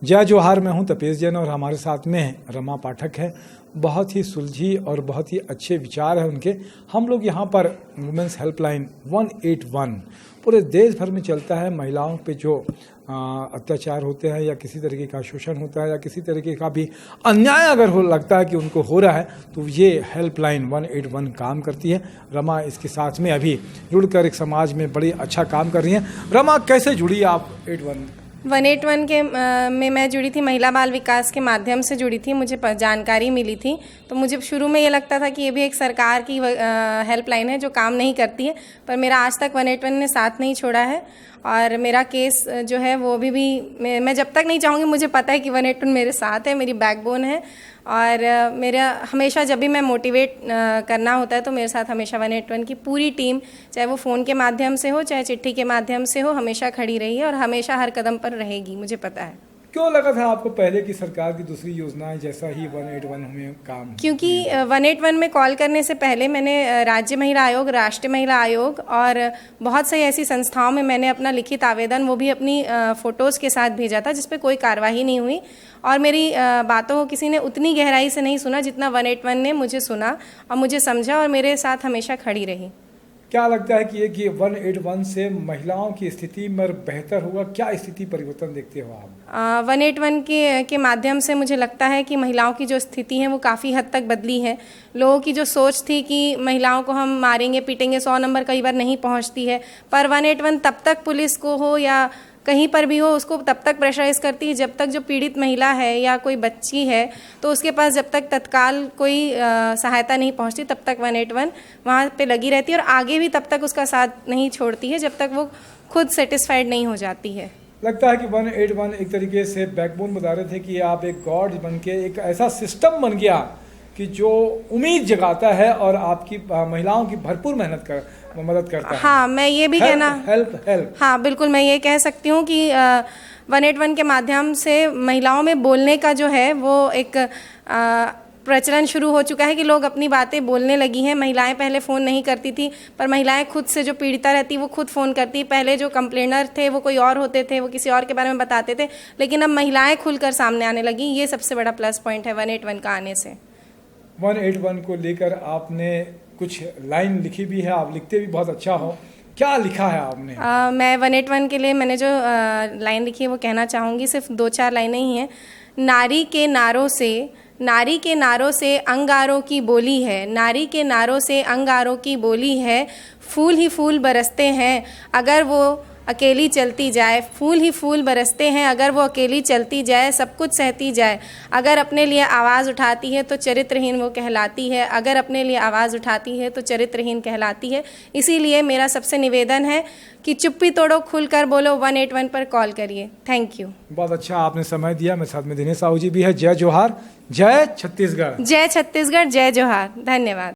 जय जोहार। मैं हूं तपेश जैन और हमारे साथ में रमा पाठक है। बहुत ही सुलझी और बहुत ही अच्छे विचार हैं उनके। हम लोग यहां पर वुमेंस हेल्पलाइन 181 पूरे देश भर में चलता है। महिलाओं पे जो अत्याचार होते हैं या किसी तरीके का शोषण होता है या किसी तरीके का भी अन्याय अगर हो लगता है कि उनको हो रहा है तो ये हेल्पलाइन 181 काम करती है। रमा इसके साथ में अभी जुड़कर एक समाज में बड़ी अच्छा काम कर रही हैं। रमा, कैसे जुड़ी आप 181 के में मैं जुड़ी थी, महिला बाल विकास के माध्यम से जुड़ी थी। मुझे जानकारी मिली थी तो मुझे शुरू में ये लगता था कि ये भी एक सरकार की हेल्पलाइन है जो काम नहीं करती है, पर मेरा आज तक 181 ने साथ नहीं छोड़ा है। और मेरा केस जो है वो अभी भी मैं जब तक नहीं चाहूँगी, मुझे पता है कि 181 मेरे साथ है, मेरी बैकबोन है। और मेरा हमेशा जब भी मैं मोटिवेट करना होता है तो मेरे साथ हमेशा 181 की पूरी टीम, चाहे वो फ़ोन के माध्यम से हो चाहे चिट्ठी के माध्यम से हो, हमेशा खड़ी रही है और हमेशा हर कदम पर रहेगी, मुझे पता है। क्यों लगा था आपको पहले की सरकार की दूसरी योजनाएं जैसा ही 181 में काम? क्योंकि 181 में कॉल करने से पहले मैंने राज्य महिला आयोग, राष्ट्रीय महिला आयोग और बहुत सी ऐसी संस्थाओं में मैंने अपना लिखित आवेदन, वो भी अपनी फ़ोटोज़ के साथ भेजा था, जिस पे कोई कार्रवाई नहीं हुई और मेरी बातों को किसी ने उतनी गहराई से नहीं सुना जितना 181 ने मुझे सुना और मुझे समझा और मेरे साथ हमेशा खड़ी रही। क्या लगता है कि 181 से महिलाओं की स्थिति में बेहतर होगा? क्या स्थिति परिवर्तन देखते हो आप? 181 के माध्यम से मुझे लगता है कि महिलाओं की जो स्थिति है वो काफ़ी हद तक बदली है। लोगों की जो सोच थी कि महिलाओं को हम मारेंगे पीटेंगे, 100 नंबर कई बार नहीं पहुंचती है, पर 181 तब तक पुलिस को हो या कहीं पर भी हो उसको तब तक प्रेशराइज करती है जब तक जो पीड़ित महिला है या कोई बच्ची है तो उसके पास जब तक तत्काल कोई सहायता नहीं पहुंचती तब तक 181 वहाँ पे लगी रहती है और आगे भी तब तक उसका साथ नहीं छोड़ती है जब तक वो खुद सेटिस्फाइड नहीं हो जाती है। लगता है कि 181 एक तरीके से बैकबोन बता रहे थे कि आप एक गॉड बन के एक ऐसा सिस्टम बन गया कि जो उम्मीद जगाता है और आपकी महिलाओं की भरपूर मदद करता है। हाँ, मैं ये भी हेल्प। हाँ बिल्कुल, मैं ये कह सकती हूँ कि 181 के माध्यम से महिलाओं में बोलने का जो है वो एक प्रचलन शुरू हो चुका है कि लोग अपनी बातें बोलने लगी हैं। महिलाएं पहले फ़ोन नहीं करती थी, पर महिलाएं खुद से जो पीड़िता रहती वो खुद फ़ोन करती। पहले जो कंप्लेनर थे वो कोई और होते थे, वो किसी और के बारे में बताते थे, लेकिन अब महिलाएं खुलकर सामने आने लगी। ये सबसे बड़ा प्लस पॉइंट है 181 का आने से। 181 को लेकर आपने कुछ लाइन लिखी भी है, आप लिखते भी बहुत अच्छा हो। क्या लिखा है आपने? मैं 181 के लिए मैंने जो लाइन लिखी है वो कहना चाहूँगी, सिर्फ 2-4 लाइनें ही हैं। नारी के नारों से अंगारों की बोली है, नारी के नारों से अंगारों की बोली है, फूल ही फूल बरसते हैं अगर वो अकेली चलती जाए, फूल ही फूल बरसते हैं अगर वो अकेली चलती जाए, सब कुछ सहती जाए, अगर अपने लिए आवाज़ उठाती है तो चरित्रहीन वो कहलाती है, अगर अपने लिए आवाज़ उठाती है तो चरित्रहीन कहलाती है। इसीलिए मेरा सबसे निवेदन है कि चुप्पी तोड़ो, खुलकर बोलो, 181 पर कॉल करिए। Thank you. बहुत अच्छा आपने समय दिया। मेरे साथ में दिनेश साहू जी भी है। जय जोहार, जय छत्तीसगढ़। जय छत्तीसगढ़, जय जोहार। धन्यवाद।